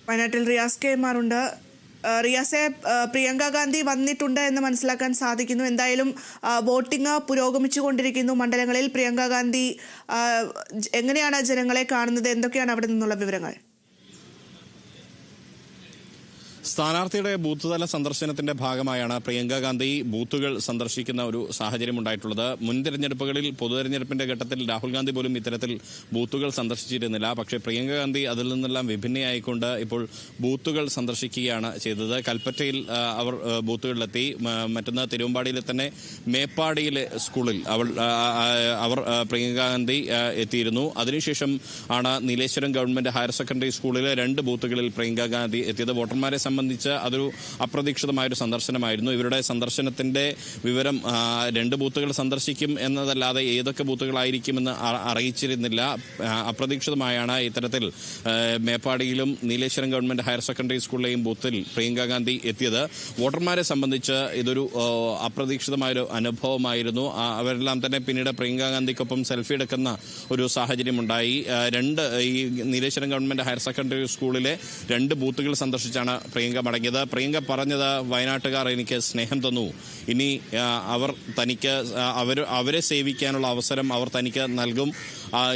വയനാട്ടിൽ റിയാസ് കെ മാറുണ്ട്. റിയാസെ, പ്രിയങ്ക ഗാന്ധി വന്നിട്ടുണ്ട് എന്ന് മനസ്സിലാക്കാൻ സാധിക്കുന്നു. എന്തായാലും വോട്ടിംഗ് പുരോഗമിച്ചുകൊണ്ടിരിക്കുന്നു മണ്ഡലങ്ങളിൽ. പ്രിയങ്ക ഗാന്ധി എങ്ങനെയാണ് ജനങ്ങളെ കാണുന്നത്? എന്തൊക്കെയാണ് അവിടെ നിന്നുള്ള വിവരങ്ങൾ? സ്ഥാനാർത്ഥിയുടെ ബൂത്ത് തല സന്ദർശനത്തിന്റെ ഭാഗമായാണ് പ്രിയങ്ക ഗാന്ധി ബൂത്തുകൾ സന്ദർശിക്കുന്ന ഒരു സാഹചര്യം ഉണ്ടായിട്ടുള്ളത്. മുൻ തെരഞ്ഞെടുപ്പുകളിൽ പൊതുതെരഞ്ഞെടുപ്പിന്റെ ഘട്ടത്തിൽ രാഹുൽ ഗാന്ധി പോലും ഇത്തരത്തിൽ ബൂത്തുകൾ സന്ദർശിച്ചിരുന്നില്ല. പക്ഷേ പ്രിയങ്ക ഗാന്ധി അതിൽ നിന്നെല്ലാം വിഭിന്നയായിക്കൊണ്ട് ഇപ്പോൾ ബൂത്തുകൾ സന്ദർശിക്കുകയാണ് ചെയ്തത്. കൽപ്പറ്റയിൽ അവർ ബൂത്തുകളിലെത്തി. മറ്റൊന്ന് തിരുവമ്പാടിയിലെ തന്നെ മേപ്പാടിയിലെ സ്കൂളിൽ അവർ പ്രിയങ്ക ഗാന്ധി എത്തിയിരുന്നു. അതിനുശേഷം ആണ് നീലേശ്വരം ഗവൺമെന്റ് ഹയർ സെക്കൻഡറി സ്കൂളിലെ 2 ബൂത്തുകളിൽ പ്രിയങ്ക ഗാന്ധി എത്തിയത്. വോട്ടർമാരെ സംബന്ധിച്ച് അതൊരു അപ്രതീക്ഷിതമായൊരു സന്ദർശനമായിരുന്നു. ഇവരുടെ സന്ദർശനത്തിന്റെ വിവരം 2 ബൂത്തുകൾ സന്ദർശിക്കും എന്നതല്ലാതെ ഏതൊക്കെ ബൂത്തുകളായിരിക്കുമെന്ന് അറിയിച്ചിരുന്നില്ല. അപ്രതീക്ഷിതമായാണ് ഇത്തരത്തിൽ മേപ്പാടിയിലും നീലേശ്വരം ഗവൺമെന്റ് ഹയർ സെക്കൻഡറി സ്കൂളിലെയും ബൂത്തിൽ പ്രിയങ്ക ഗാന്ധി എത്തിയത്. വോട്ടർമാരെ സംബന്ധിച്ച് ഇതൊരു അപ്രതീക്ഷിതമായൊരു അനുഭവമായിരുന്നു. അവരെല്ലാം തന്നെ പിന്നീട് പ്രിയങ്ക ഗാന്ധിക്കൊപ്പം സെൽഫി എടുക്കുന്ന ഒരു സാഹചര്യമുണ്ടായി. ഈ നീലേശ്വരം ഗവൺമെന്റ് ഹയർ സെക്കൻഡറി സ്കൂളിലെ 2 ബൂത്തുകൾ സന്ദർശിച്ചാണ് പ്രിയങ്ക മടങ്ങിയത്. പ്രിയങ്ക പറഞ്ഞത്, വയനാട്ടുകാർ എനിക്ക് സ്നേഹം തന്നു, ഇനി അവരെ സേവിക്കാനുള്ള അവസരം അവർ തനിക്ക് നൽകും,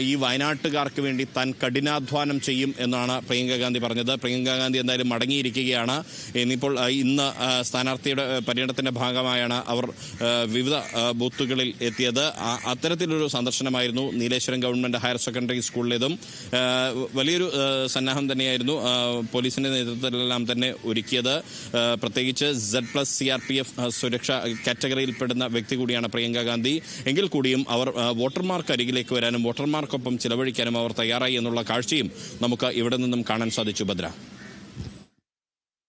ഈ വയനാട്ടുകാർക്ക് വേണ്ടി താൻ കഠിനാധ്വാനം ചെയ്യും എന്നാണ് പ്രിയങ്ക ഗാന്ധി പറഞ്ഞത്. പ്രിയങ്ക ഗാന്ധി എന്തായാലും മടങ്ങിയിരിക്കുകയാണ്. ഇന്നിപ്പോൾ ഇന്ന് സ്ഥാനാർത്ഥിയുടെ പര്യടനത്തിന്റെ ഭാഗമായാണ് അവർ വിവിധ ബൂത്തുകളിൽ എത്തിയത്. അത്തരത്തിലൊരു സന്ദർശനമായിരുന്നു നീലേശ്വരം ഗവൺമെന്റ് ഹയർ സെക്കൻഡറി സ്കൂളിലേതും. വലിയൊരു സന്നാഹം തന്നെയായിരുന്നു പോലീസിന്റെ നേതൃത്വത്തിലെല്ലാം തന്നെ ഒരുക്കിയത്. പ്രത്യേകിച്ച് Z+ CRPF സുരക്ഷ കാറ്റഗറിയിൽപ്പെടുന്ന വ്യക്തി കൂടിയാണ് പ്രിയങ്ക ഗാന്ധി. എങ്കിൽ കൂടിയും അവർ വോട്ടർമാർക്ക് അരികിലേക്ക് വരാനും വോട്ടർമാർക്കൊപ്പം ചിലവഴിക്കാനും അവർ തയ്യാറായി എന്നുള്ള കാഴ്ചയും നമുക്ക് ഇവിടെ നിന്നും കാണാൻ സാധിച്ചു. ഭദ്ര.